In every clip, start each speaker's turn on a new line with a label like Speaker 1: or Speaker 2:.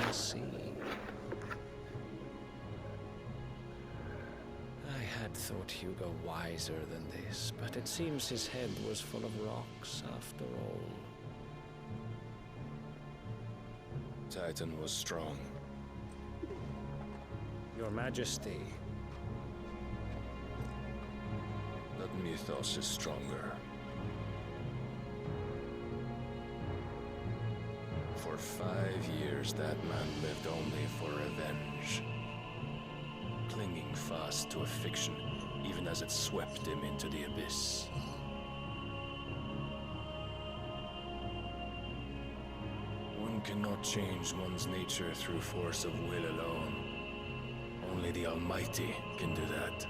Speaker 1: the sea. I had thought Hugo wiser than this, but it seems his head was full of rocks after all.
Speaker 2: Titan was strong.
Speaker 1: Your Majesty.
Speaker 2: But mythos is stronger. For 5 years, that man lived only for revenge. Clinging fast to a fiction, even as it swept him into the abyss. One cannot change one's nature through force of will alone. Only the Almighty can do that.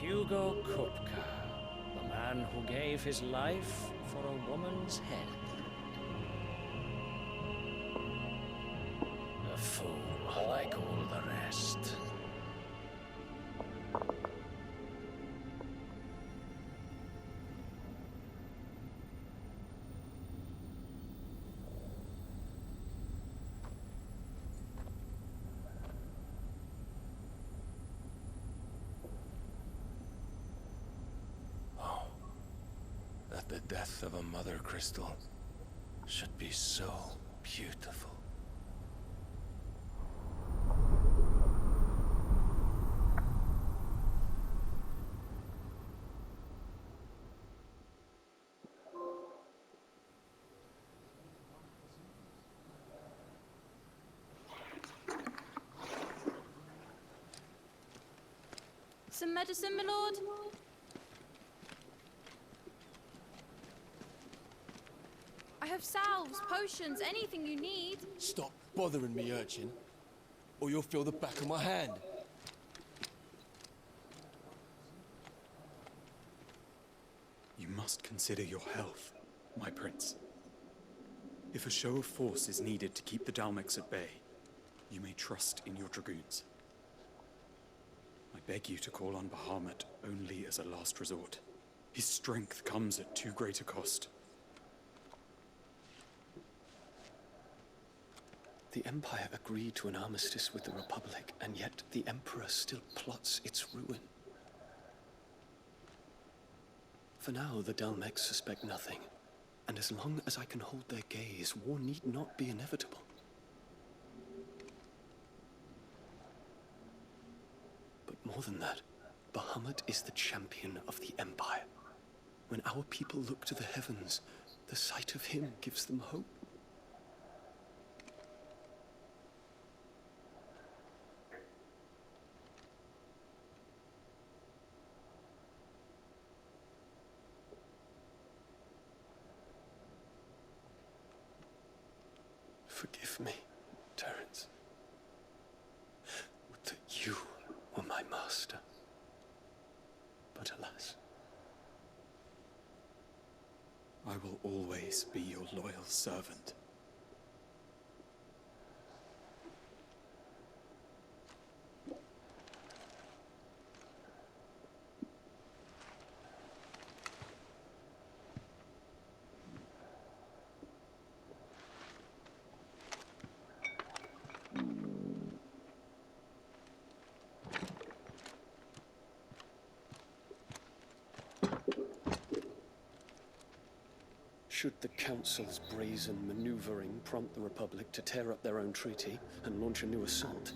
Speaker 1: Hugo Kupka, the man who gave his life for a woman's head. A fool like all the rest.
Speaker 2: That the death of a mother crystal should be so beautiful.
Speaker 3: Some medicine, my lord? I have salves, potions, anything you need.
Speaker 4: Stop bothering me, urchin, or you'll feel the back of my hand.
Speaker 5: You must consider your health, my prince. If a show of force is needed to keep the Dalmex at bay, you may trust in your dragoons. I beg you to call on Bahamut only as a last resort. His strength comes at too great a cost.
Speaker 6: The Empire agreed to an armistice with the Republic, and yet the Emperor still plots its ruin. For now, the Dalmex suspect nothing, and as long as I can hold their gaze, war need not be inevitable. But more than that, Bahamut is the champion of the Empire. When our people look to the heavens, the sight of him gives them hope. Forgive me, Terence. Would that you were my master. But alas.
Speaker 5: I will always be your loyal servant.
Speaker 6: Should the Council's brazen maneuvering prompt the Republic to tear up their own treaty and launch a new assault,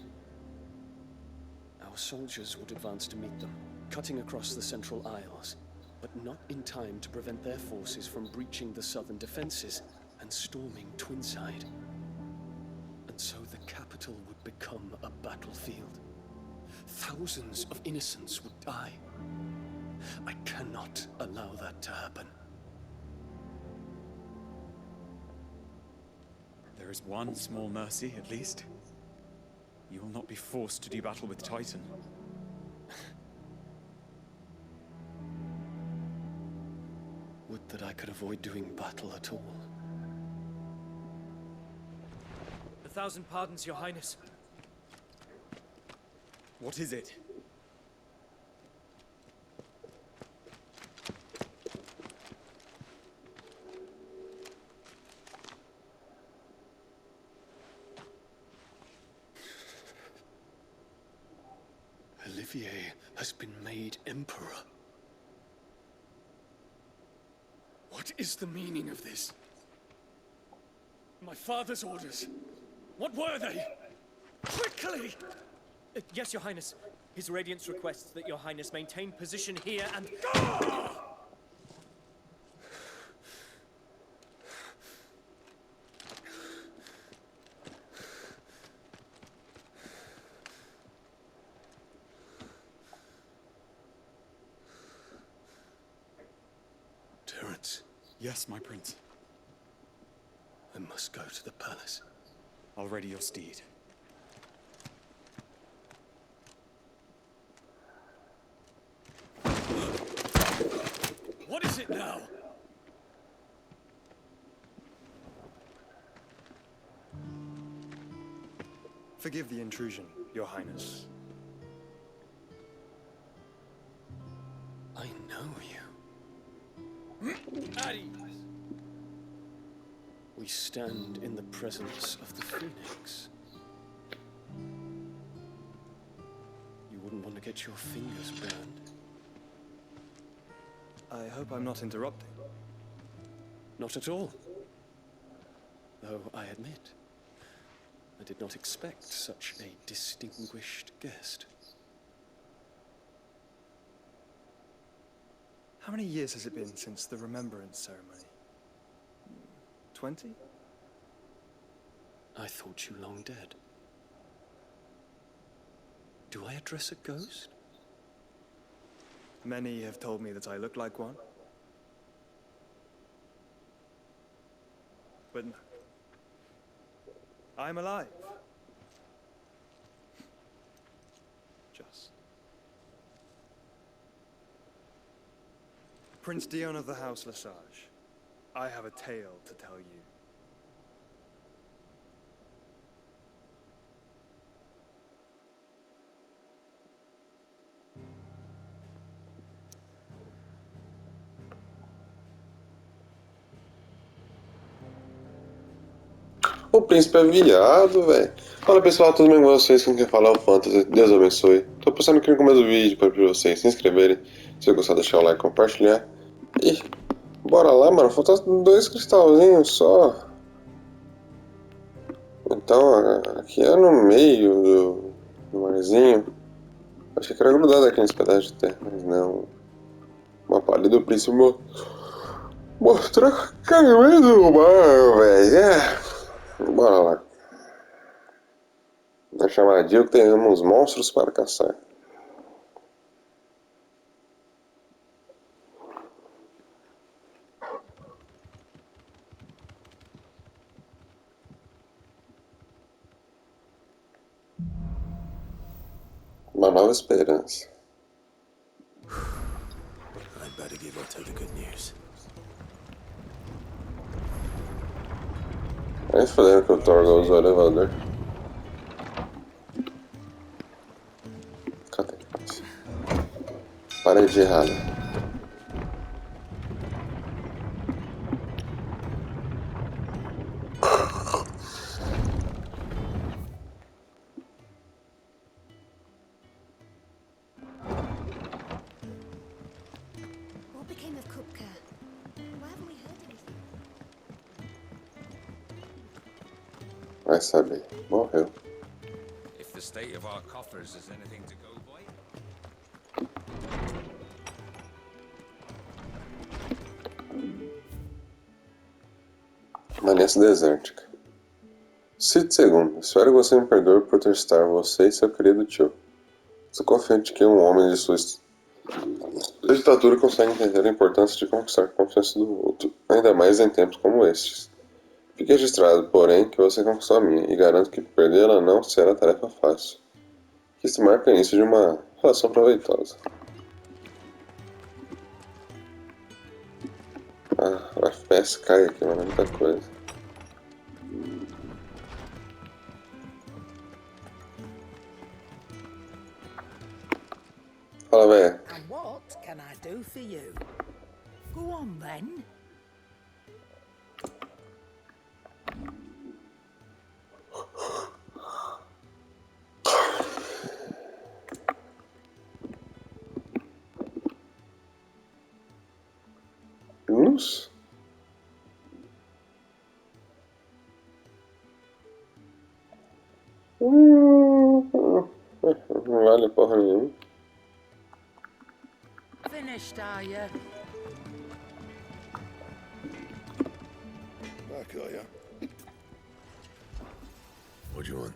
Speaker 6: our soldiers would advance to meet them, cutting across the Central Isles, but not in time to prevent their forces from breaching the southern defenses and storming Twinside. And so the capital would become a battlefield. Thousands of innocents would die. I cannot allow that to happen.
Speaker 5: There is one small mercy, at least. You will not be forced to do battle with Titan.
Speaker 6: Would that I could avoid doing battle at all.
Speaker 7: 1,000 pardons, Your Highness.
Speaker 5: What is it?
Speaker 6: Olivier has been made emperor. What is the meaning of this? My father's orders. What were they? Quickly!
Speaker 7: Yes, Your Highness. His Radiance requests that Your Highness maintain position here and...
Speaker 6: Terence,
Speaker 5: Yes, my prince.
Speaker 6: I must go to the palace.
Speaker 5: I'll ready your steed.
Speaker 6: What is it now?
Speaker 8: Forgive the intrusion, Your Highness.
Speaker 6: I know you. We stand in the presence of the Phoenix. You wouldn't want to get your fingers burned.
Speaker 8: I hope I'm not interrupting.
Speaker 6: Not at all. Though I admit, I did not expect such a distinguished guest.
Speaker 8: How many years has it been since the Remembrance ceremony? 20?
Speaker 6: I thought you long dead. Do I address a ghost?
Speaker 8: Many have told me that I look like one. But no. I'm alive. Just. Prince Dion of the House Lesage, I have a tale to tell you.
Speaker 9: O príncipe é viado, velho. Fala pessoal, tudo bem com vocês? Quem quer falar é o Fantasy. Deus abençoe. Tô postando aqui no começo do vídeo para vocês se inscreverem. Se gostar, deixar o like, compartilhar. E bora lá, mano. Faltam 2 cristalzinhos só. Então, aqui é no meio do marzinho. Achei que era grudado aqui nesse pedaço de terra, mas não. Uma palha do príncipe mostrar caimento do mar, velho. Bora lá. Na chamadinha que temos monstros para caçar. Uma nova esperança.
Speaker 6: I'd better give Otto the good news.
Speaker 9: Aí fodendo que o Thor usou o elevador. Cadê? Parede errada.
Speaker 3: What became of Kupka? Why haven't we heard anything?
Speaker 9: Vai saber. Morreu.
Speaker 10: If the state of our coffers is anything to go by.
Speaker 9: Manessa desértica. Cito segundo. Espero que você me perdoe por testar você e seu querido tio. Estou confiante que um homem de sua estatura consegue entender a importância de conquistar a confiança do outro, ainda mais em tempos como estes. Fique registrado, porém, que você conquistou a minha, e garanto que perdê-la não será tarefa fácil. Que isso marca o início de uma relação proveitosa. Ah, o FPS cai aqui, mano, é muita coisa. Fala, velho.
Speaker 11: And what can I do for you? Go on then.
Speaker 9: porra nenhuma.
Speaker 11: Finished, are you?
Speaker 12: Back, are ya? What do you want?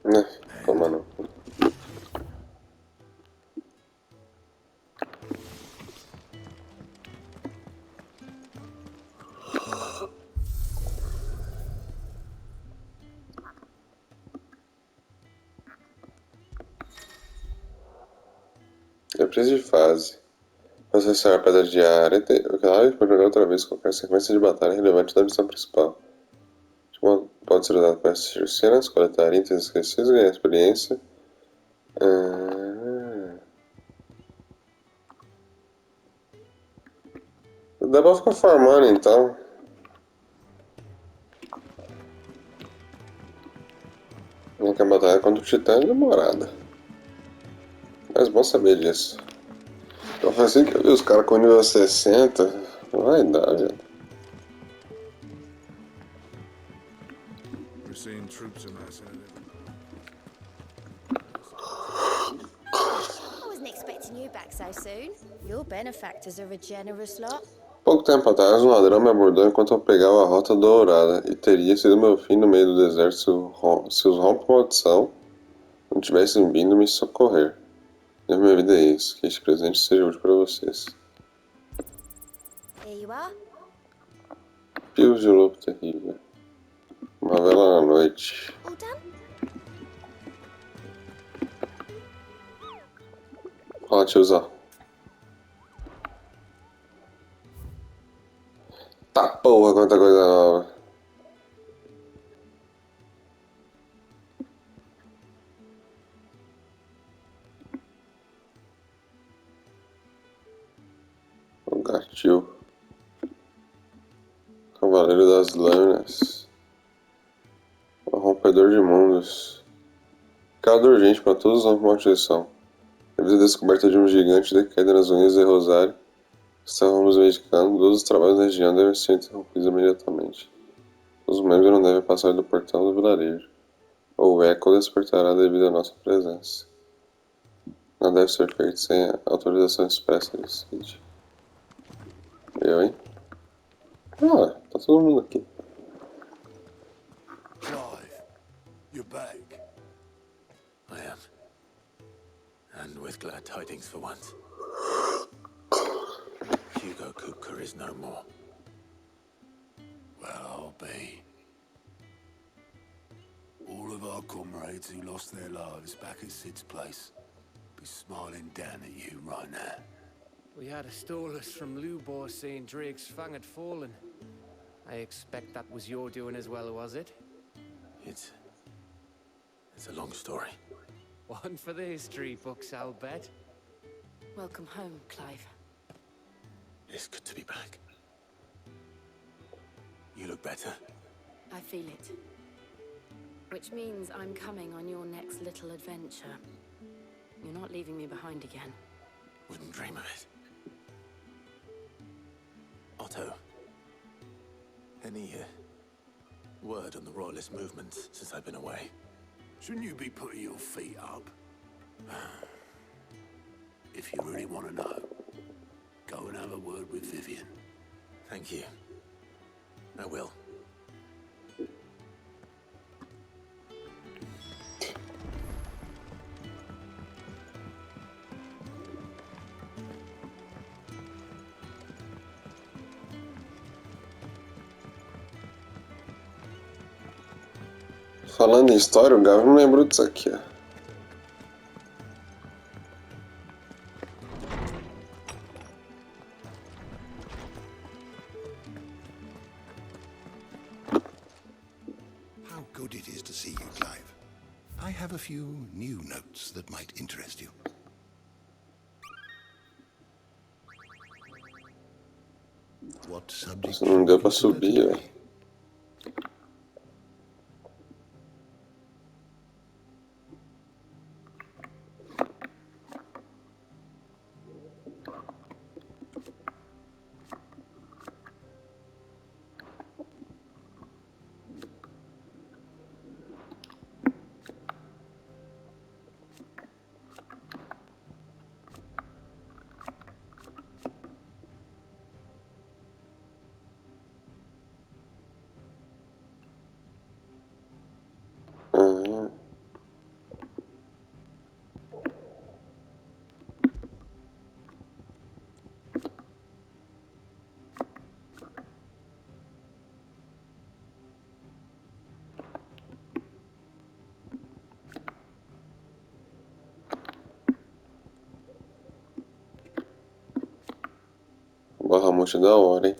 Speaker 9: Né, toma não. Eu preciso de fase. Acessar a pedra diária. Claro, pode jogar outra vez qualquer sequência de batalha relevante da missão principal. Pode ser usado para assistir cenas, coletar itens esquecidos, ganhar experiência. Dá pra ficar farmando então. Não quer batalha contra o titã é demorada. Mas bom saber disso. Eu falei assim que eu vi os caras com nível 60. Vai dar, velho.
Speaker 12: We're seeing troops amassing.
Speaker 3: I wasn't expecting you back so soon. Your benefactors are a generous lot.
Speaker 9: Pouco tempo atrás, um ladrão me abordou enquanto eu pegava a Rota Dourada, e teria sido meu fim no meio do deserto se os rompe-maldição não tivessem vindo me socorrer. E minha vida é isso, que este presente seja útil para vocês.
Speaker 3: Here you are.
Speaker 9: Pios de lobo terrível. Uma vela na noite.
Speaker 3: All done?
Speaker 9: Fala, tiozão. Tá porra, quanta coisa nova. O gatil. Cavaleiro das Lâminas. O rompedor de mundos. Recado urgente para todos os maldição. Devido à descoberta de um gigante de queda nas unhas de Rosário, estávamos medicando, todos os trabalhos na região devem ser interrompidos imediatamente. Os membros não devem passar do portão do vilarejo, ou o eco despertará devido à nossa presença. Não deve ser feito sem a autorização expressa de Cid. Eu, hein? Ah, tá todo mundo aqui.
Speaker 12: Clive, you're back.
Speaker 2: I am. And with glad tidings for once. Hugo Kupka is no more.
Speaker 12: Well, I'll be. All of our comrades who lost their lives back at Sid's place be smiling down at you right now.
Speaker 1: We had a stolus from Lubor saying Drake's fang had fallen. I expect that was your doing as well, was it?
Speaker 2: It's a long story.
Speaker 1: One for the history books, I'll bet.
Speaker 3: Welcome home, Clive.
Speaker 2: It's good to be back. You look better.
Speaker 3: I feel it. Which means I'm coming on your next little adventure. You're not leaving me behind again.
Speaker 2: Wouldn't dream of it. Otto, any word on the royalist movement since I've been away?
Speaker 12: Shouldn't you be putting your feet up? If you really want to know, go and have a word with Vivian.
Speaker 2: Thank you. I will.
Speaker 9: Falando em história, o Gavin me lembrou disso aqui, ó.
Speaker 12: How good it is to see you, Clive. I have a few new notes that might interest you. What subject?
Speaker 9: Não deu pra subir, velho. emote da hora, hein?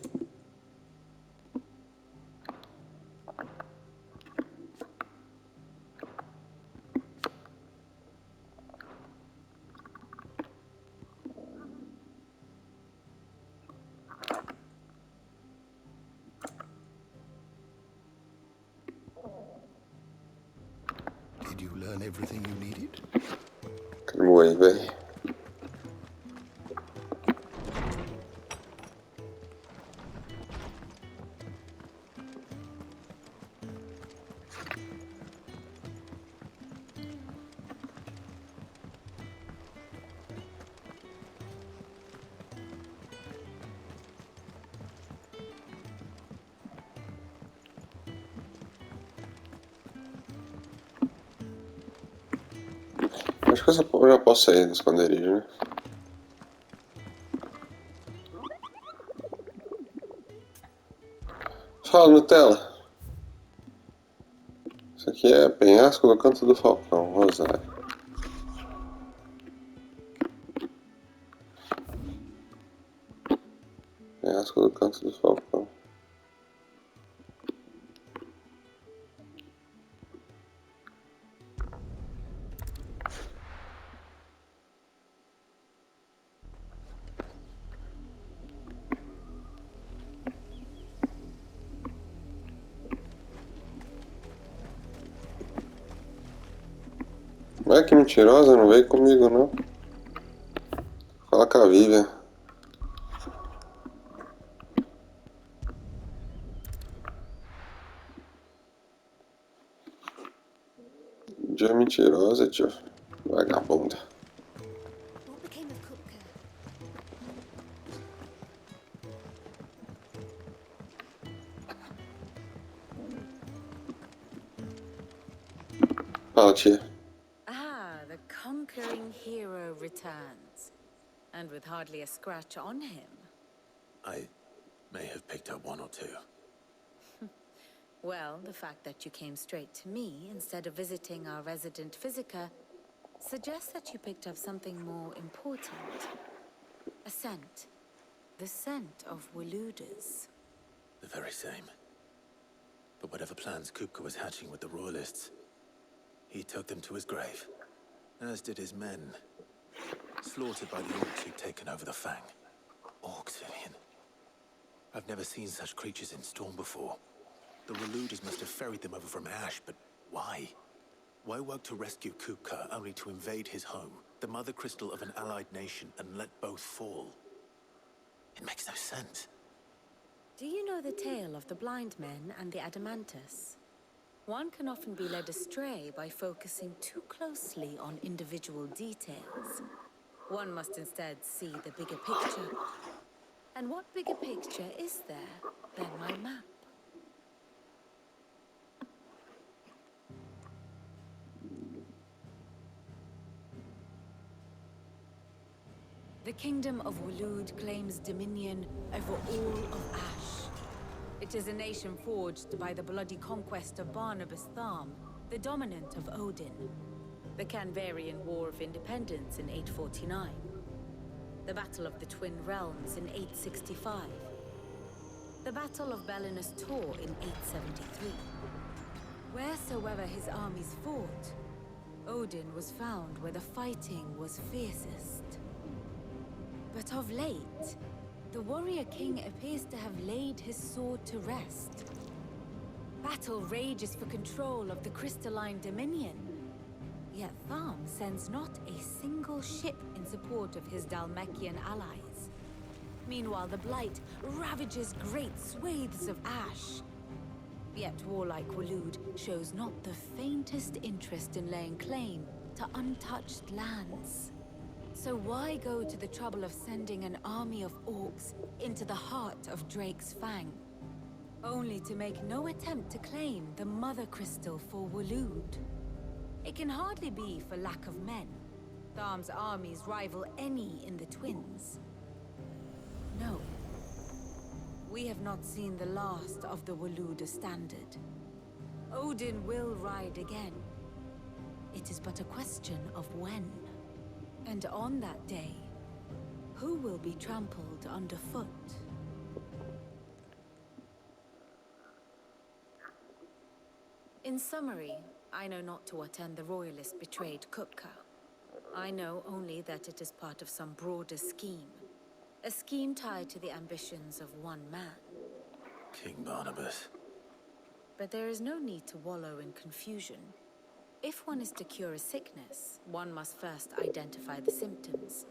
Speaker 12: Did you learn everything you needed?
Speaker 9: Acabou aí, velho. Acho que eu já posso sair do esconderijo, né? Fala, Nutella. Isso aqui é penhasco do canto do falcão, Rosário. Penhasco do canto do falcão. Vai que mentirosa, não veio comigo não. Fala com a Vivian. Dia mentirosa, tio. Vagabunda.
Speaker 13: What became of Kupka?
Speaker 9: Fala, tia.
Speaker 3: The conquering hero returns, and with hardly a scratch on him.
Speaker 12: I may have picked up one or two.
Speaker 3: Well, the fact that you came straight to me instead of visiting our resident physiker suggests that you picked up something more important. A scent. The scent of Waludas.
Speaker 12: The very same. But whatever plans Kupka was hatching with the royalists, he took them to his grave. As did his men. Slaughtered by the orcs who'd taken over the Fang. Orcs, Vivian. I've never seen such creatures in storm before. The Waludas must have ferried them over from Ash, but why? Why work to rescue Kupka only to invade his home, the mother crystal of an allied nation, and let both fall? It makes no sense.
Speaker 3: Do you know the tale of the blind men and the Adamantus? One can often be led astray by focusing too closely on individual details. One must instead see the bigger picture. And what bigger picture is there than my map? The kingdom of Waloed claims dominion over all of Ash. It is a nation forged by the bloody conquest of Barnabas Tharm, the dominant of Odin. The Canvarian War of Independence in 849. The Battle of the Twin Realms in 865. The Battle of Belinus Tor in 873. Wheresoever his armies fought, Odin was found where the fighting was fiercest. But of late, the warrior king appears to have laid his sword to rest. Battle rages for control of the crystalline dominion. Yet Tharm sends not a single ship in support of his Dhalmekian allies. Meanwhile, the Blight ravages great swathes of Ash. Yet warlike Waloed shows not the faintest interest in laying claim to untouched lands. So why go to the trouble of sending an army of orcs into the heart of Drake's Fang? Only to make no attempt to claim the Mother Crystal for Waloed. It can hardly be for lack of men. Tharm's armies rival any in the Twins. No. We have not seen the last of the Waloed standard. Odin will ride again. It is but a question of when. And on that day, who will be trampled underfoot? In summary, I know not to what end the royalists betrayed Kupka. I know only that it is part of some broader scheme. A scheme tied to the ambitions of one man.
Speaker 12: King Barnabas.
Speaker 3: But there is no need to wallow in confusion. If one is to cure a sickness, one must first identify the symptoms.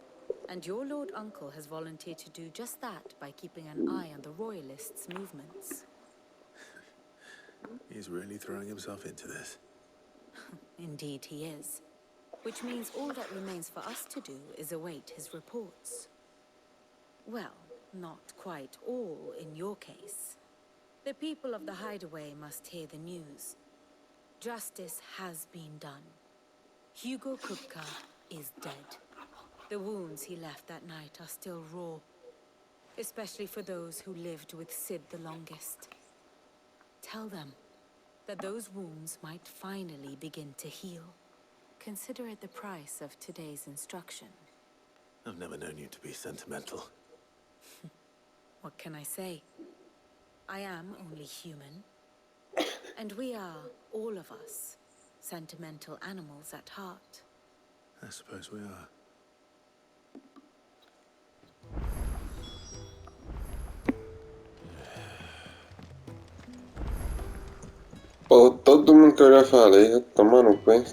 Speaker 3: And your Lord Uncle has volunteered to do just that by keeping an eye on the royalists' movements.
Speaker 12: He's really throwing himself into this.
Speaker 3: Indeed he is. Which means all that remains for us to do is await his reports. Well, not quite all in your case. The people of the Hideaway must hear the news. Justice has been done. Hugo Kupka is dead. The wounds he left that night are still raw, especially for those who lived with Sid the longest. Tell them that those wounds might finally begin to heal. Consider it the price of today's instruction.
Speaker 12: I've never known you to be sentimental.
Speaker 3: What can I say? I am only human. And we are, all of us, sentimental animals at heart.
Speaker 12: I suppose we are.
Speaker 9: Pô, todo mundo que eu já falei, já toma no cu, hein?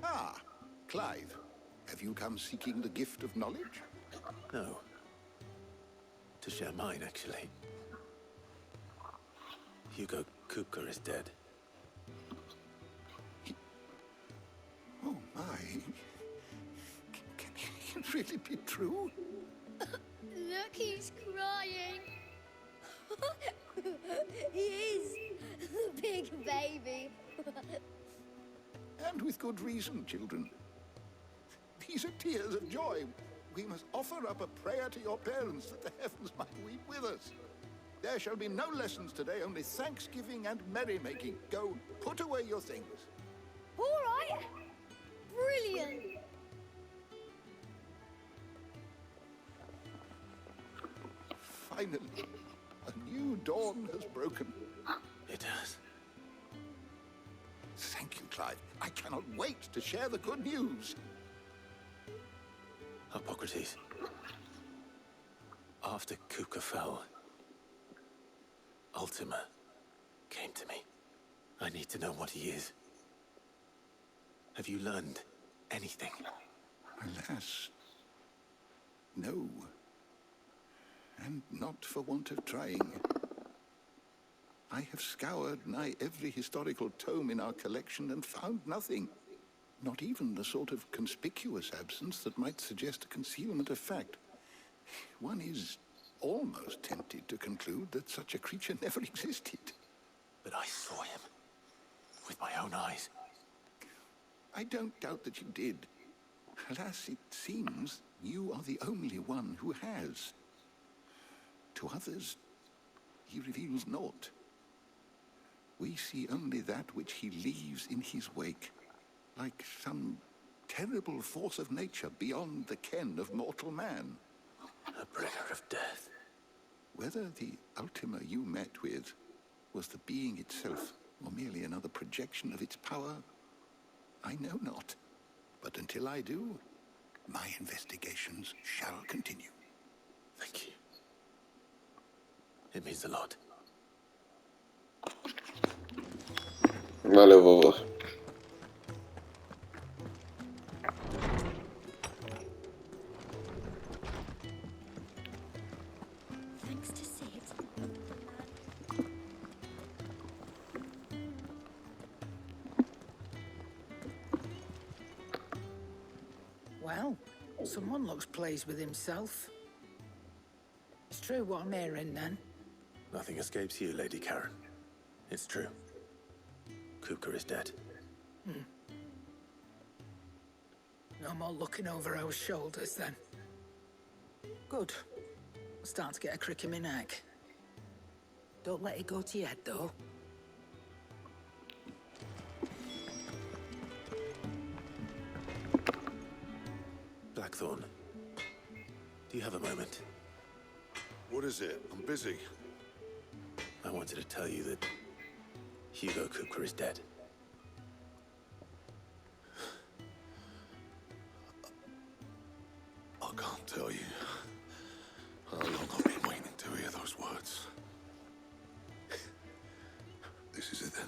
Speaker 14: Ah, Clive. Have you come seeking the gift of knowledge?
Speaker 12: No. To share mine, actually. Hugo Kupka is dead.
Speaker 14: Oh, my. Can it really be true?
Speaker 13: Look, he's crying. He is. The big baby.
Speaker 14: And with good reason, children. These are tears of joy. We must offer up a prayer to your parents that the heavens might weep with us. There shall be no lessons today, only thanksgiving and merrymaking. Go, put away your things.
Speaker 13: All right. Brilliant.
Speaker 14: Finally, a new dawn has broken.
Speaker 12: It has.
Speaker 14: Thank you, Clive. I cannot wait to share the good news.
Speaker 12: Hippocrates. After Kupka fell, Ultima came to me. I need to know what he is. Have you learned anything?
Speaker 14: Alas, no. And not for want of trying. I have scoured nigh every historical tome in our collection and found nothing. Not even the sort of conspicuous absence that might suggest a concealment of fact. One is almost tempted to conclude that such a creature never existed.
Speaker 12: But I saw him with my own eyes.
Speaker 14: I don't doubt that you did. Alas, it seems you are the only one who has. To others, he reveals naught. We see only that which he leaves in his wake, like some terrible force of nature beyond the ken of mortal man.
Speaker 12: A bringer of death.
Speaker 14: Whether the Ultima you met with was the being itself, or merely another projection of its power, I know not. But until I do, my investigations shall continue.
Speaker 12: Thank you. It means a lot.
Speaker 9: Valeu, vovô.
Speaker 13: Thanks to Sid.
Speaker 11: Well, someone looks pleased with himself. It's true what I'm hearing, then.
Speaker 12: Nothing escapes you, Lady Karen. It's true. Kupka is dead.
Speaker 11: No more looking over our shoulders, then. Good. I'm starting to get a crick in my neck. Don't let it go to your head, though.
Speaker 12: Blackthorn, do you have a moment?
Speaker 14: What is it? I'm busy.
Speaker 12: I wanted to tell you that Hugo Kupka is dead.
Speaker 14: I can't tell you how long I've been waiting to hear those words. This is it then.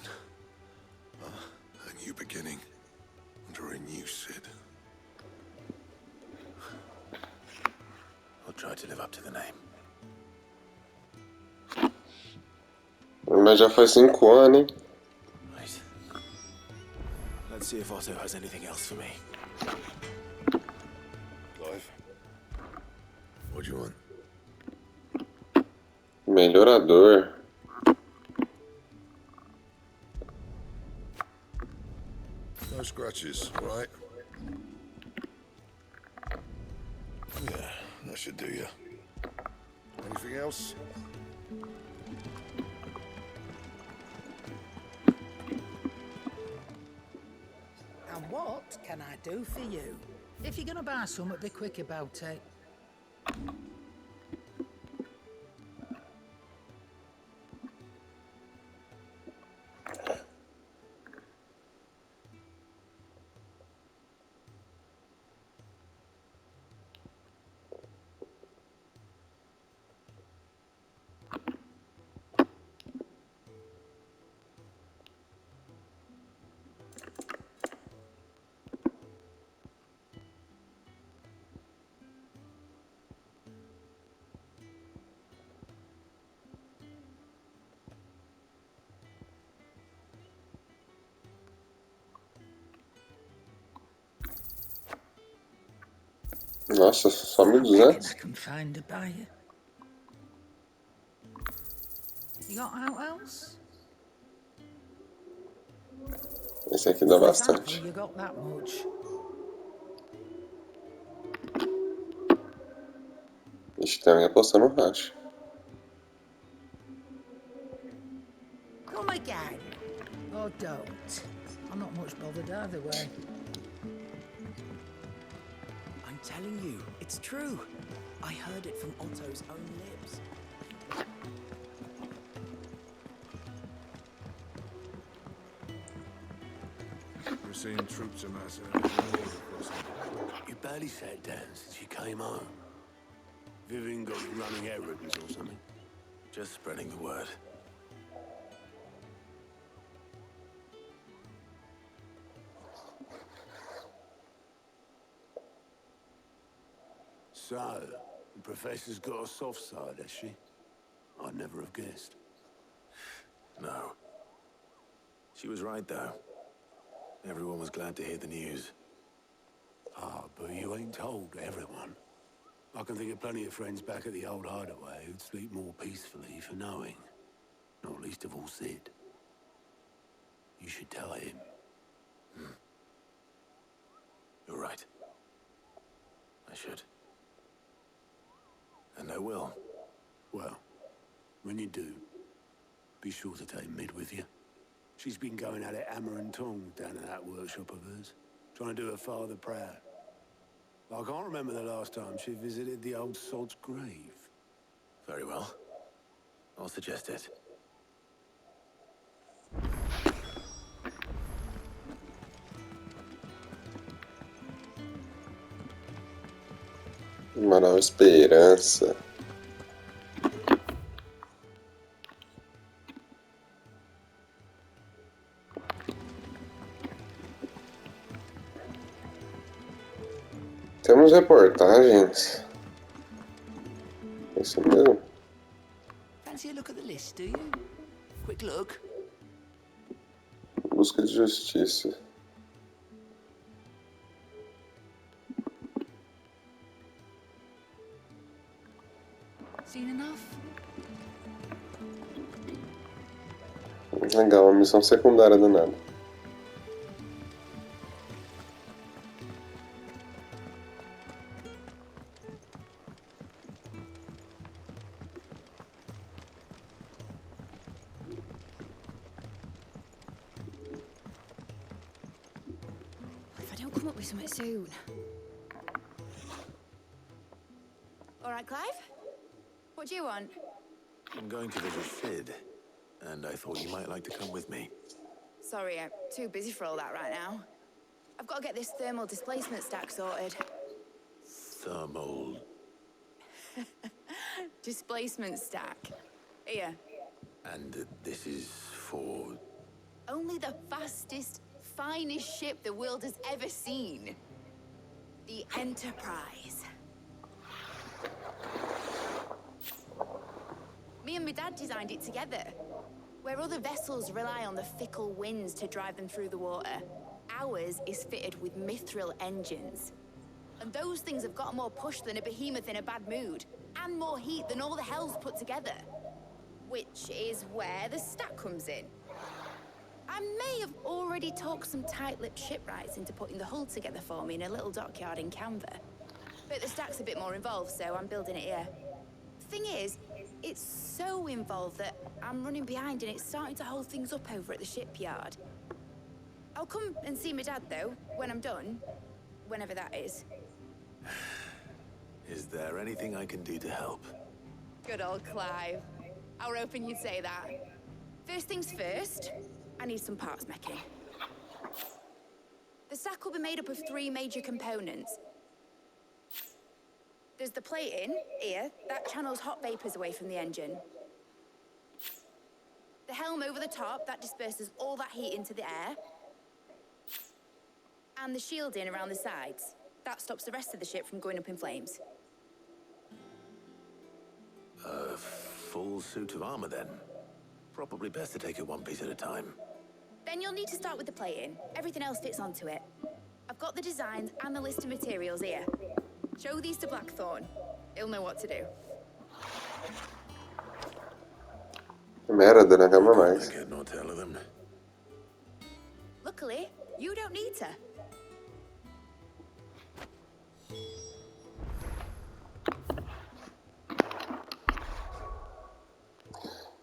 Speaker 14: A new beginning under a new Sid.
Speaker 12: I'll try to live up to the name.
Speaker 9: Mas já faz 5 anos, hein?
Speaker 12: Right. Let's see if Otto has anything else for me.
Speaker 14: Clive, what do you want?
Speaker 9: Melhorador.
Speaker 14: No scratches, right? Yeah, that should do you. Anything else?
Speaker 11: And what can I do for you? If you're gonna buy something, be quick about it.
Speaker 9: Nossa, só
Speaker 11: I
Speaker 9: 1.200?
Speaker 11: can find a buyer. You got out else?
Speaker 9: Esse aqui dá
Speaker 11: Thankful
Speaker 9: bastante.
Speaker 11: you got that much.
Speaker 9: Ixi, tem alguém apostando no racha.
Speaker 11: Come again. Or don't. I'm not much bothered either way.
Speaker 15: I'm telling you, it's true. I heard it from Otto's own lips.
Speaker 14: We're seeing troops amassing.
Speaker 16: You barely sat down since you came home. Vivian got you running errands or something?
Speaker 12: Just spreading the word.
Speaker 16: So, the Professor's got a soft side, has she? I'd never have guessed.
Speaker 12: No. She was right, though. Everyone was glad to hear the news.
Speaker 16: Ah, but you ain't told everyone. I can think of plenty of friends back at the old hideaway who'd sleep more peacefully for knowing. Not least of all Sid. You should tell him.
Speaker 12: You're right. I should. And I will.
Speaker 16: Well, when you do, be sure to take Mid with you. She's been going at it hammer and tongs down at that workshop of hers, trying to do her father proud. I can't remember the last time she visited the old sod's grave.
Speaker 12: Very well. I'll suggest it.
Speaker 9: Uma nova esperança. Temos reportagens. Isso mesmo.
Speaker 15: Fancy a look at the list, do you? Quick look.
Speaker 9: Busca de justiça.
Speaker 15: Seen enough?
Speaker 9: Legal, uma missão secundária do nada.
Speaker 13: come up with something soon. All right, Clive? What do you want?
Speaker 12: I'm going to visit Sid, and I thought you might like to come with me.
Speaker 13: Sorry, I'm too busy for all that right now. I've got to get this thermal displacement stack sorted.
Speaker 12: Thermal...
Speaker 13: Displacement stack. Here.
Speaker 12: And this is for...
Speaker 13: Only the fastest, finest ship the world has ever seen. The Enterprise. Me and my dad designed it together. Where other vessels rely on the fickle winds to drive them through the water, ours is fitted with mithril engines. And those things have got more push than a behemoth in a bad mood, and more heat than all the hells put together. Which is where the stack comes in. I may have already talked some tight-lipped shipwrights into putting the hull together for me in a little dockyard in Canva. But the stack's a bit more involved, so I'm building it here. Thing is, it's so involved that I'm running behind and it's starting to hold things up over at the shipyard. I'll come and see my dad, though, when I'm done. Whenever that is.
Speaker 12: Is there anything I can do to help?
Speaker 13: Good old Clive. I were hoping you'd say that. First things first, I need some parts making. The stack will be made up of 3 major components. There's the plating, here, that channels hot vapors away from the engine. The helm over the top, that disperses all that heat into the air. And the shielding around the sides. That stops the rest of the ship from going up in flames.
Speaker 12: A full suit of armor, then? Probably best to take it one piece at a time.
Speaker 13: Then you'll need to start with the plating. Everything else fits onto it. I've got the designs and the list of materials here. Show these to Blackthorn. He'll know what to do.
Speaker 9: Merda, né? Calma mais.
Speaker 12: I no tell of them.
Speaker 13: Luckily, you don't need to.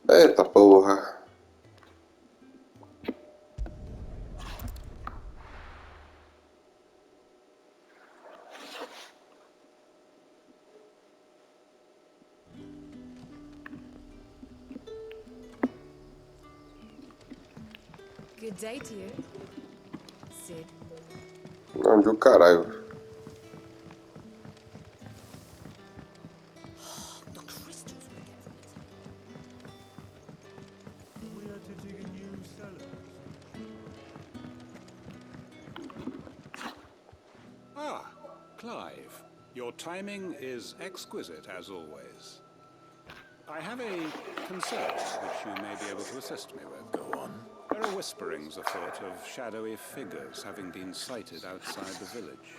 Speaker 9: Eita porra.
Speaker 3: Good day to you, Sid.
Speaker 9: Não, de um caralho.
Speaker 17: Ah, Clive. Your timing is exquisite, as always. I have a concern which you may be able to assist me with.
Speaker 12: Go on.
Speaker 17: There are whisperings afoot of shadowy figures having been sighted outside the village.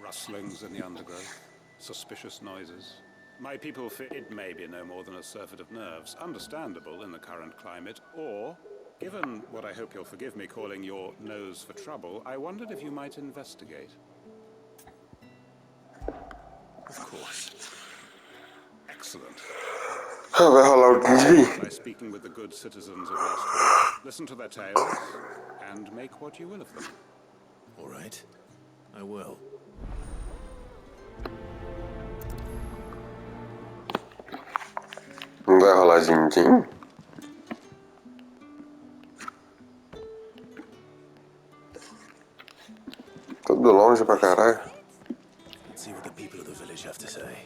Speaker 17: Rustlings in the undergrowth, suspicious noises. My people fear it may be no more than a surfeit of nerves, understandable in the current climate, or, given what I hope you'll forgive me calling your nose for trouble, I wondered if you might investigate.
Speaker 12: Of course.
Speaker 17: Excellent.
Speaker 9: Vai rolar o
Speaker 17: By speaking with the good citizens of Westwood, listen to their tales, and make what you will of them.
Speaker 12: All right. I will.
Speaker 9: Não vai rolar din-din? Tudo longe pra caralho.
Speaker 12: Let's see what the people of the village have to say.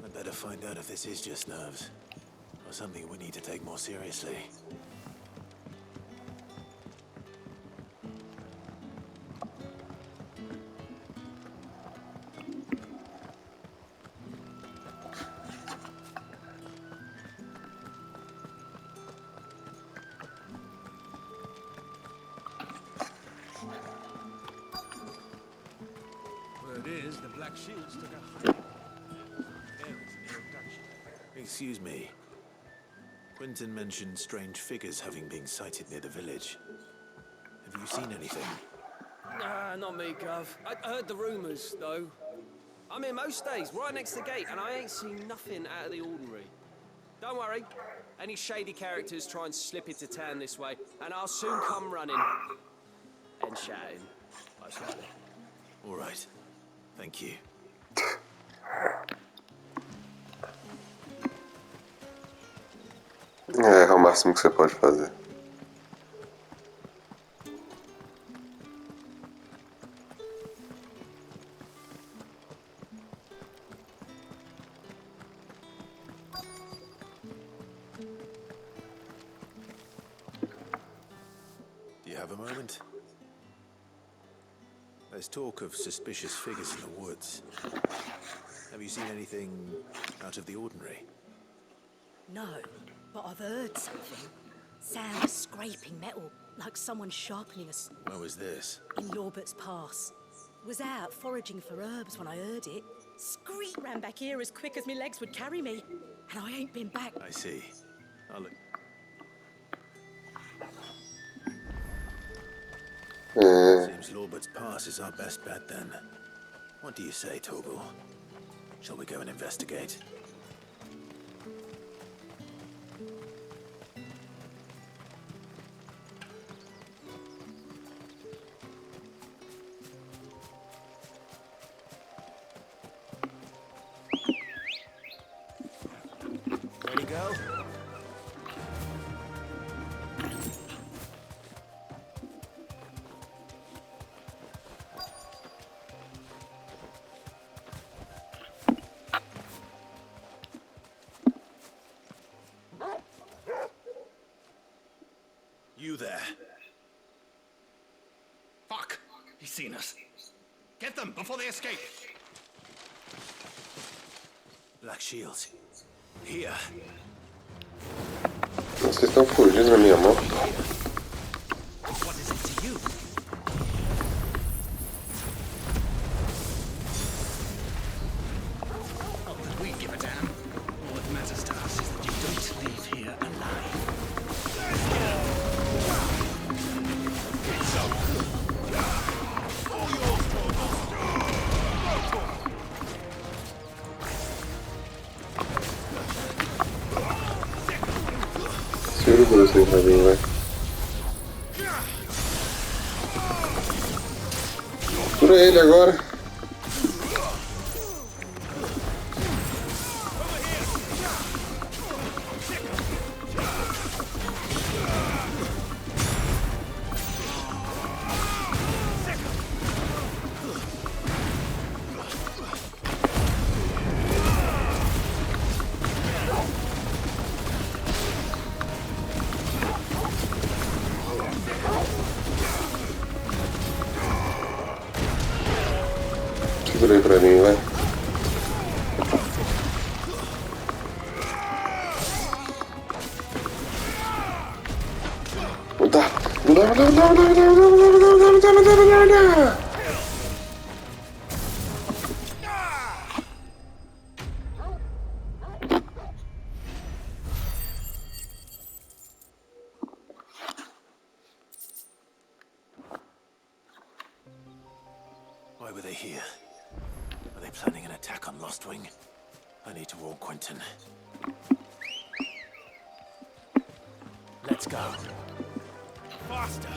Speaker 12: I'd better find out if this is just nerves, or something we need to take more seriously. Excuse me. Quentin mentioned strange figures having been sighted near the village. Have you seen anything?
Speaker 18: Nah, not me, Gov. I heard the rumours, though. I'm here most days, right next to the gate, and I ain't seen nothing out of the ordinary. Don't worry. Any shady characters try and slip into town this way, and I'll soon come running. And shouting, I
Speaker 12: slightly. All right. Thank you.
Speaker 9: É o máximo que você pode fazer.
Speaker 12: Do you have a moment? There's talk of suspicious figures in the woods. Have you seen anything out of the ordinary?
Speaker 19: No, but I've heard something. Sound of scraping metal, like someone sharpening a...
Speaker 12: Where was this?
Speaker 19: In Lorbert's Pass. Was out foraging for herbs when I heard it. Screet ran back here as quick as my legs would carry me. And I ain't been back.
Speaker 12: I see. I'll look. Seems Lorbert's Pass is our best bet then. What do you say, Torgal? Shall we go and investigate?
Speaker 18: Ready, go?
Speaker 12: You there.
Speaker 20: Fuck! He's seen us. Get them before they escape.
Speaker 12: Black shields. Here.
Speaker 9: Vocês estão fugindo na minha mão.
Speaker 20: What is it to you? Oh, we give a damn. All that matters to us is that you don't leave here alive.
Speaker 9: Segura por vocês pra mim, vai. Segura ele agora. Segura aí pra mim, vai. Muda!
Speaker 12: Why were they here? Are they planning an attack on Lostwing? I need to warn Quentin. Let's go.
Speaker 20: Faster!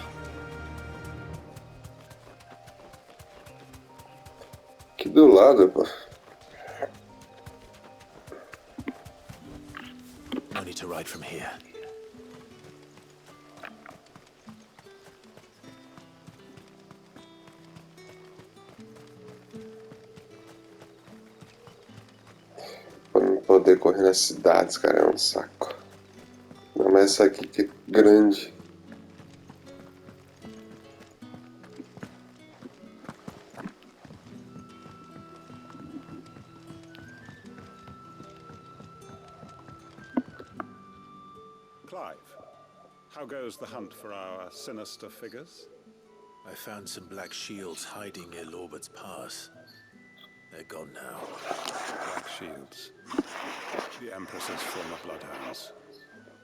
Speaker 9: Aqui do lado, pô.
Speaker 12: No need to ride from here.
Speaker 9: Pra não poder correr nas cidades, cara, é um saco. Não, mas essa aqui que é grande.
Speaker 17: Clive, how goes the hunt for our sinister figures?
Speaker 12: I found some black shields hiding near Lorbert's Pass. They're gone now.
Speaker 17: Black shields. The Empress's former bloodhounds.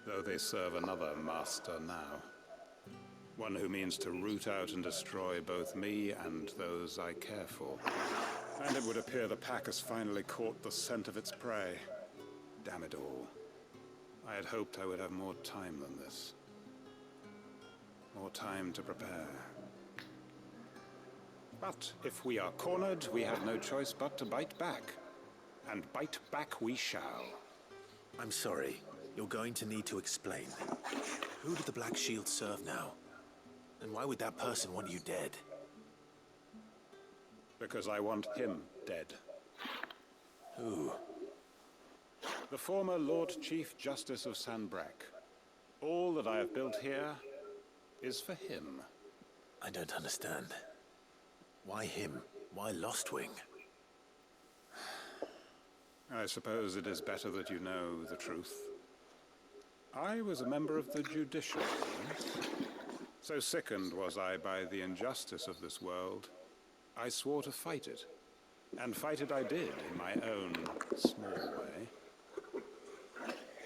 Speaker 17: Though they serve another master now. One who means to root out and destroy both me and those I care for. And it would appear the pack has finally caught the scent of its prey. Damn it all. I had hoped I would have more time than this. More time to prepare. But if we are cornered, we have no choice but to bite back. And bite back we shall.
Speaker 12: I'm sorry. You're going to need to explain. Who do the Black Shield serve now? And why would that person want you dead?
Speaker 17: Because I want him dead.
Speaker 12: Who?
Speaker 17: The former Lord Chief Justice of Sanbreque. All that I have built here is for him.
Speaker 12: I don't understand. Why him? Why Lostwing?
Speaker 17: I suppose it is better that you know the truth. I was a member of the judiciary. So sickened was I by the injustice of this world, I swore to fight it. And fight it I did, in my own small way.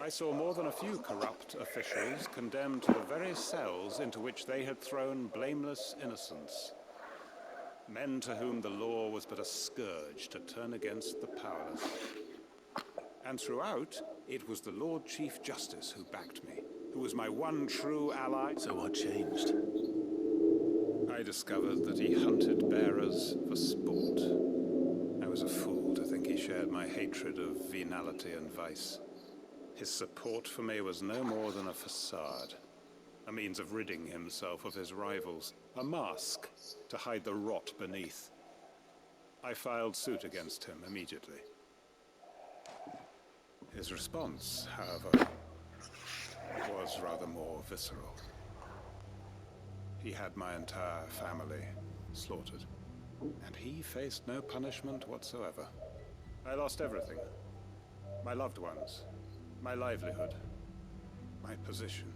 Speaker 17: I saw more than a few corrupt officials condemned to the very cells into which they had thrown blameless innocents. Men to whom the law was but a scourge to turn against the powerless. And throughout, it was the Lord Chief Justice who backed me, who was my one true ally.
Speaker 12: So what changed?
Speaker 17: I discovered that he hunted bearers for sport. I was a fool to think he shared my hatred of venality and vice. His support for me was no more than a facade, a means of ridding himself of his rivals, a mask to hide the rot beneath. I filed suit against him immediately. His response, however, was rather more visceral. He had my entire family slaughtered, and he faced no punishment whatsoever. I lost everything. My loved ones, my livelihood, my position,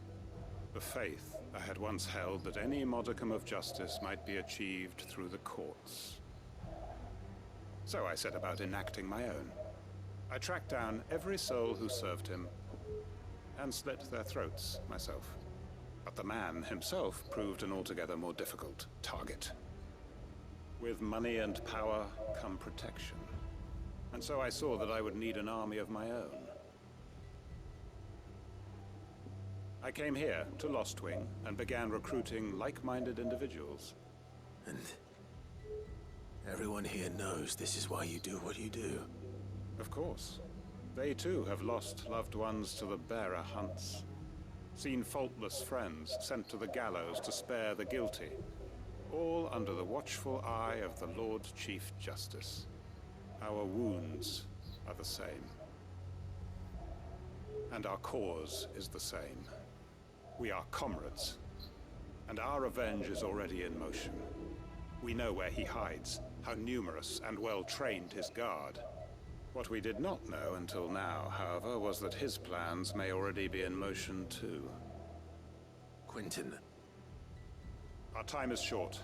Speaker 17: the faith I had once held that any modicum of justice might be achieved through the courts. So I set about enacting my own. I tracked down every soul who served him and slit their throats myself. But the man himself proved an altogether more difficult target. With money and power come protection. And so I saw that I would need an army of my own. I came here to Lostwing and began recruiting like-minded individuals.
Speaker 12: And everyone here knows this is why you do what you do.
Speaker 17: Of course. They too have lost loved ones to the bearer hunts. Seen faultless friends sent to the gallows to spare the guilty. All under the watchful eye of the Lord Chief Justice. Our wounds are the same. And our cause is the same. We are comrades. And our revenge is already in motion. We know where he hides, how numerous and well-trained his guard. What we did not know until now, however, was that his plans may already be in motion too.
Speaker 12: Quentin.
Speaker 17: Our time is short.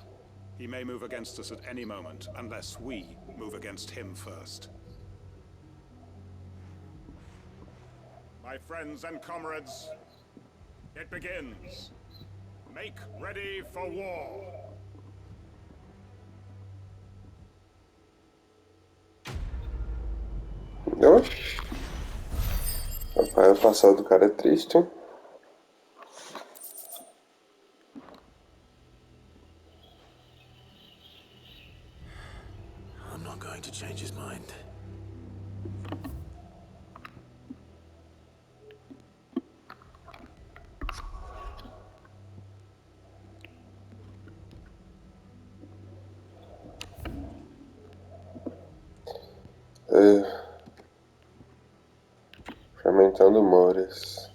Speaker 17: He may move against us at any moment, unless we move against him first. My friends and comrades, it begins. Make ready for war.
Speaker 9: Ó. Rapaz, o passado do cara é triste, hein?
Speaker 12: I'm not going to change his mind.
Speaker 9: Fermentando humores.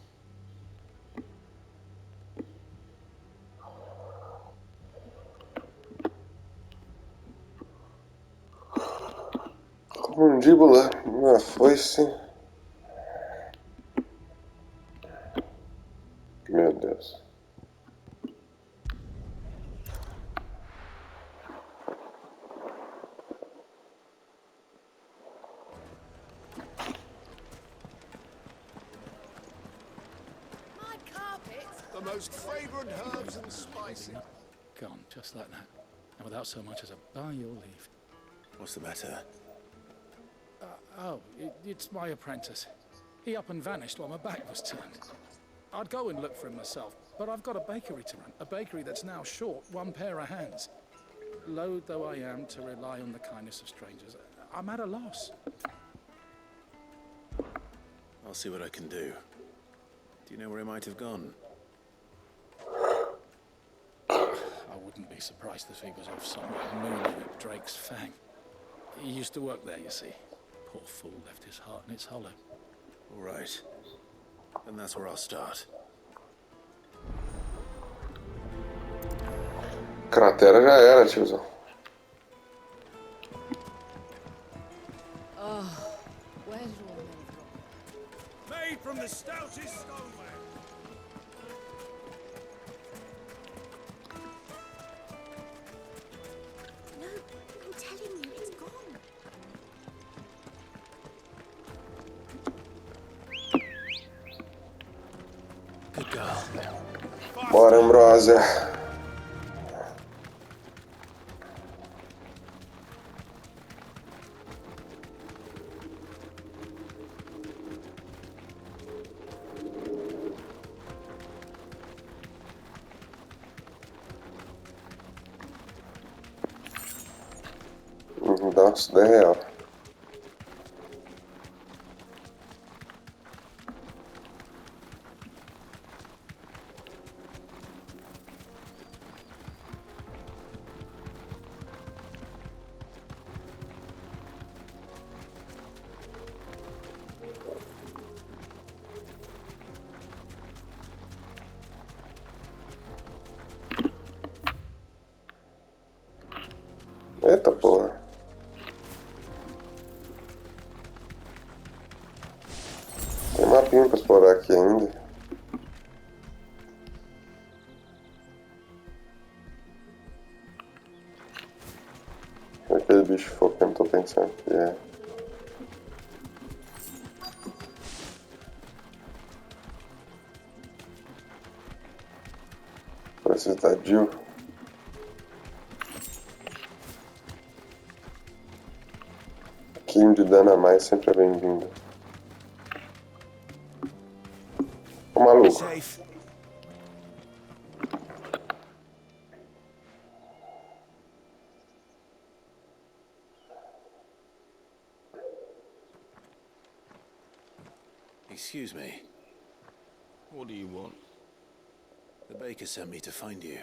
Speaker 9: Mandíbula, uma foice. Meu Deus.
Speaker 20: The most fragrant herbs and spices.
Speaker 21: Gone, just like that. And without so much as a by your leave.
Speaker 12: What's the matter?
Speaker 21: It's my apprentice. He up and vanished while my back was turned. I'd go and look for him myself, but I've got a bakery to run. A bakery that's now short one pair of hands. loath though I am to rely on the kindness of strangers, I'm at a loss.
Speaker 12: I'll see what I can do. Do you know where he might have gone?
Speaker 21: I wouldn't be surprised if he was off somewhere mooning at Drake's Fang. He used to work there, you see. Poor fool left his heart in its hollow.
Speaker 12: All right. And that's where I'll start.
Speaker 9: Cratera já era, tiozão.
Speaker 3: Oh, where's all the men gone?
Speaker 10: Made from the stoutest stoneware.
Speaker 19: No, I'm telling you, it's gone.
Speaker 12: Good girl.
Speaker 9: Bora, Ambrósia. Nossa, da real. Eita porra. Tem mapinha pra explorar aqui ainda. Aquele bicho fogo que eu não tô pensando que é. Preciso da Jill. Quinho de dano a mais sempre é bem-vindo. Ô maluco.
Speaker 12: Excuse me.
Speaker 4: What do you want?
Speaker 12: The baker sent me to find you.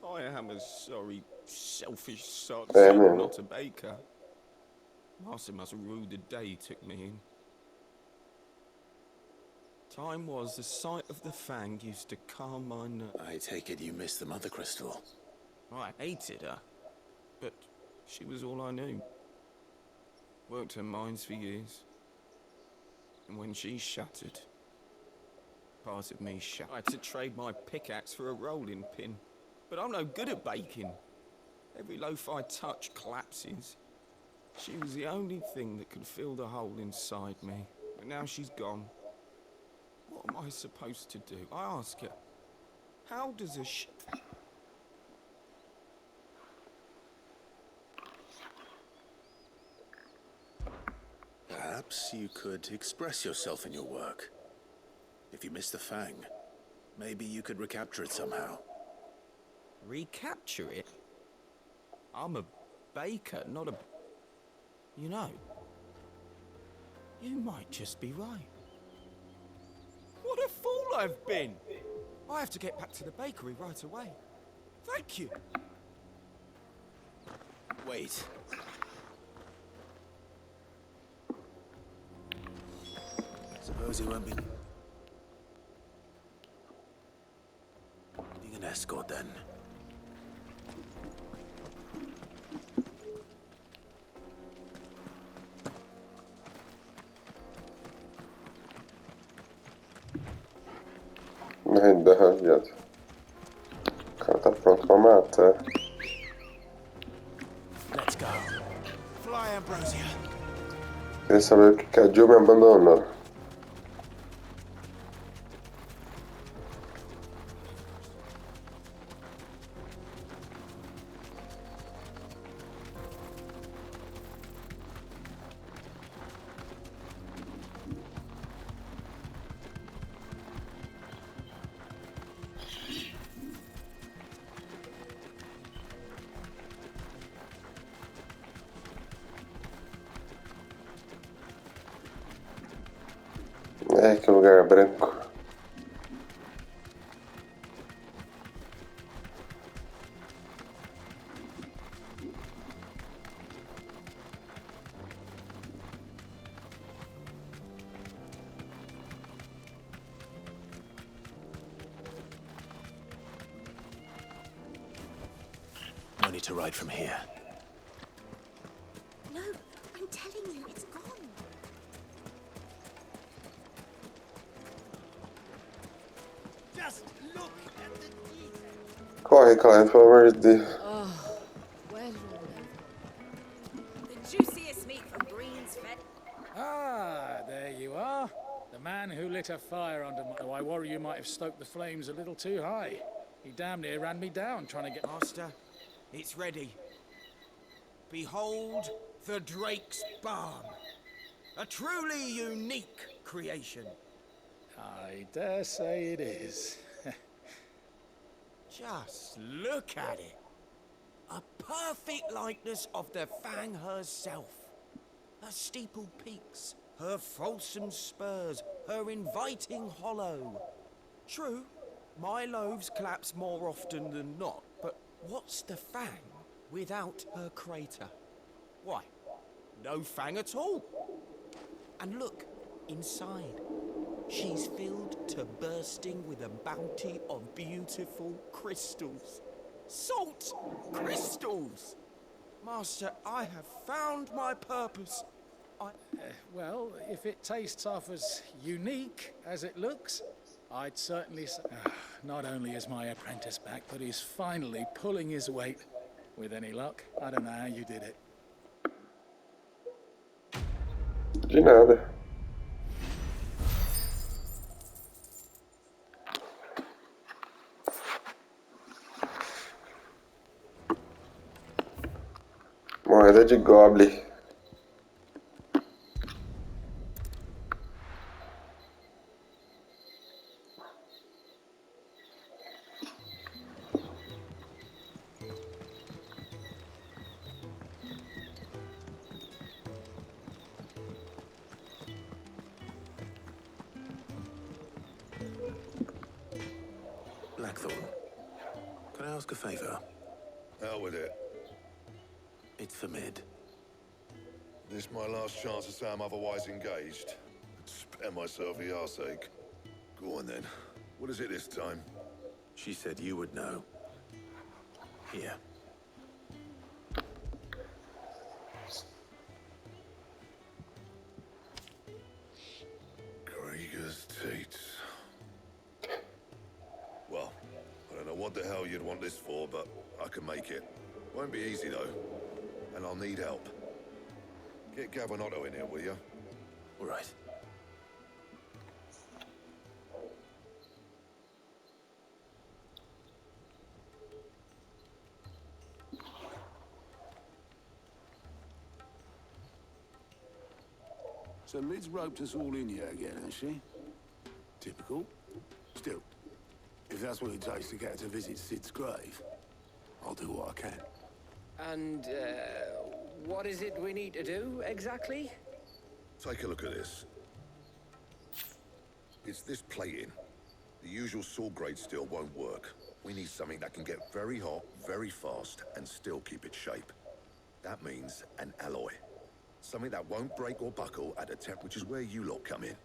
Speaker 4: I am a sorry, selfish sod,
Speaker 9: man.
Speaker 4: not a baker. Master must rue the day he took me in. Time was the sight of the fang used to calm my nerves.
Speaker 12: I take it you missed the mother crystal.
Speaker 4: I hated her, but she was all I knew. Worked her mines for years. And when she shattered, part of me shattered. I had to trade my pickaxe for a rolling pin. But I'm no good at baking. Every loaf I touch collapses. She was the only thing that could fill the hole inside me. But now she's gone. What am I supposed to do? I ask her. How does a
Speaker 12: Perhaps you could express yourself in your work. If you missed the fang, maybe you could recapture it somehow.
Speaker 4: Recapture it? I'm a baker, not a... You know, you might just be right. What a fool I've been! I have to get back to the bakery right away. Thank you!
Speaker 12: Wait. Suppose he won't be... being an escort then.
Speaker 9: Ainda, viado. O cara tá pronto pra matar.
Speaker 12: Let's go. Fly, Ambrosia.
Speaker 9: Queria saber por que a Jill me abandonou. É, que lugar branco.
Speaker 12: No need to ride from here.
Speaker 19: No, I'm telling you, it's gone.
Speaker 20: Just look at the details.
Speaker 9: Corre, Clive, pelo amor de Deus.
Speaker 3: Oh, well, the juiciest meat from Green's Fed.
Speaker 21: Ah, there you are. The man who lit a fire under my... Oh, I worry you might have stoked the flames a little too high. He damn near ran me down trying to get...
Speaker 15: Master, it's ready. Behold the Drake's Barn. A truly unique creation.
Speaker 21: I dare say it is.
Speaker 15: Just look at it. A perfect likeness of the Fang herself. Her steeple peaks, her fulsome spurs, her inviting hollow. True, my loaves collapse more often than not, but what's the Fang without her crater? Why, no Fang at all. And look, inside. She's filled to bursting with a bounty of beautiful crystals. Salt crystals! Master, I have found my purpose.
Speaker 21: Well, if it tastes half as unique as it looks, I'd certainly say... Not only is my apprentice back, but he's finally pulling his weight. With any luck, I don't know how you did it.
Speaker 9: De nada. Moeda de Goblin.
Speaker 12: Blackthorn, can I ask a favor?
Speaker 7: Out with it.
Speaker 12: It's for Mid.
Speaker 7: This my last chance to say I'm otherwise engaged. Spare myself the arseache. Go on then. What is it this time?
Speaker 12: She said you would know. Here.
Speaker 7: Krieger's teats. Well, I don't know what the hell you'd want this for, but I can make it. Won't be easy though. And I'll need help. Get Gavin-Otto in here, will you?
Speaker 12: All right.
Speaker 16: So Mid's roped us all in here again, has she? Typical. Still, if that's what it takes to get her to visit Sid's grave, I'll do what I can.
Speaker 1: And, what is it we need to do, exactly?
Speaker 7: Take a look at this. It's this plating. The usual sword grade steel won't work. We need something that can get very hot, very fast, and still keep its shape. That means an alloy. Something that won't break or buckle at the temperatures where you lot come in.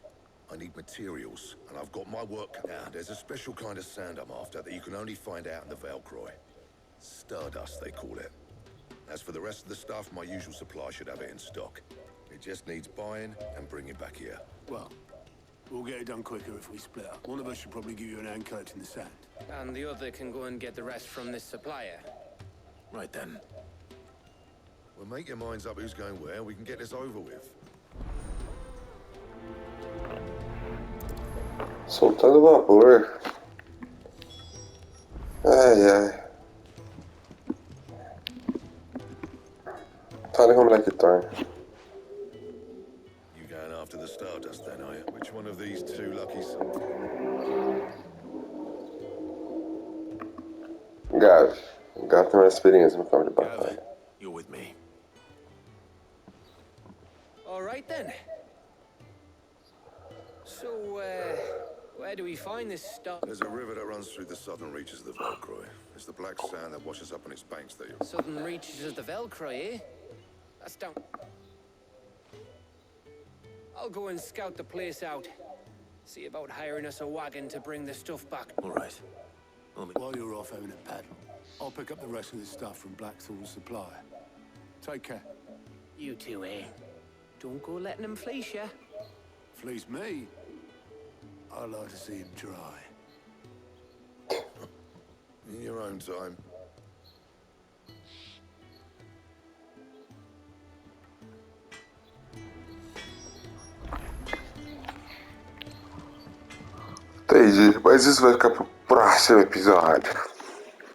Speaker 7: I need materials, and I've got my work cut out. There's a special kind of sand I'm after that you can only find out in the Valcroy. Stardust, they call it. As for the rest of the stuff, my usual supply should have it in stock. It just needs buying and bringing back here.
Speaker 16: Well, we'll get it done quicker if we split up. One of us should probably give you an hand collecting the sand.
Speaker 1: And the other can go and get the rest from this supplier.
Speaker 12: Right then.
Speaker 7: Well, make your minds up who's going where, we can get this over with.
Speaker 9: Soltando vapor. Ai, ai. Fala como é que torna.
Speaker 7: You going after the Stardust then, are you? Which one of these two luckies?
Speaker 9: Gav. Gav tem mais experiência no campo de batalha.
Speaker 12: You're with me.
Speaker 1: All right then. So, where do we find this stuff?
Speaker 7: There's a river that runs through the southern reaches of the Velcroy. It's the black sand that washes up on its banks that you...
Speaker 1: Southern reaches of the Velcroy, eh? That's down... I'll go and scout the place out. See about hiring us a wagon to bring the stuff back.
Speaker 12: All right.
Speaker 16: While you're off having a paddle, I'll pick up the rest of this stuff from Blackthorn's supply. Take care.
Speaker 1: You two, eh? Don't go letting them fleece ya.
Speaker 16: Fleece me? I'd like to see him try.
Speaker 7: In your own time.
Speaker 9: Entendi, mas isso vai ficar pro próximo episódio.